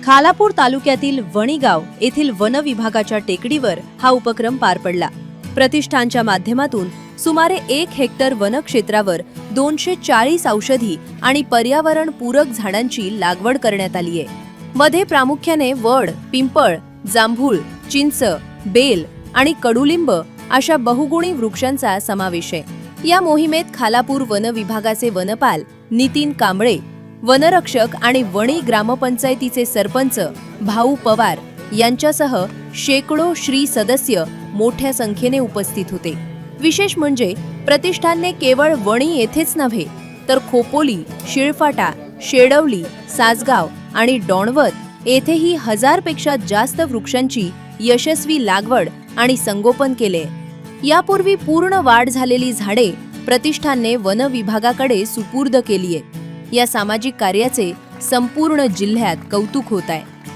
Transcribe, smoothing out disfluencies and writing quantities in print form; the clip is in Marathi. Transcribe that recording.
खालापूर तालुक्यातील वणीगाव येथील वन विभागाच्या टेकडीवर हा उपक्रम पार पडला। प्रतिष्ठानच्या माध्यमातून सुमारे 1 हेक्टर वनक्षेत्रावर 240 औषधी आणि पर्यावरण पूरक झाडांची लागवड करण्यात आली आहे। मध्ये प्रामुख्याने वड, पिंपळ, जांभूळ, चिंच, बेल आणि कडुलिंब अशा बहुगुणी वृक्षांचा समावेश आहे। या मोहिमेत खालापूर वन विभागाचे वनपाल नितीन कांबळे, वनरक्षक आणि वणी ग्रामपंचायतीचे सरपंच भाऊ पवार यांच्यासह शेकडो श्री सदस्य मोठ्या संख्येने उपस्थित होते। विशेष म्हणजे प्रतिष्ठानने केवळ वणी येथेच नव्हे तर खोपोली, शिळफाटा, शेडवली, सासगाव आणि डोणवत येथेही 1000 पेक्षा जास्त वृक्षांची यशस्वी लागवड आणि संगोपन केले। यापूर्वी पूर्ण वाढ झालेली झाडे प्रतिष्ठानने वन विभागाकडे सुपूर्द केली आहे। या सामाजिक कार्याचे संपूर्ण जिल्ह्यात कौतुक होत आहे।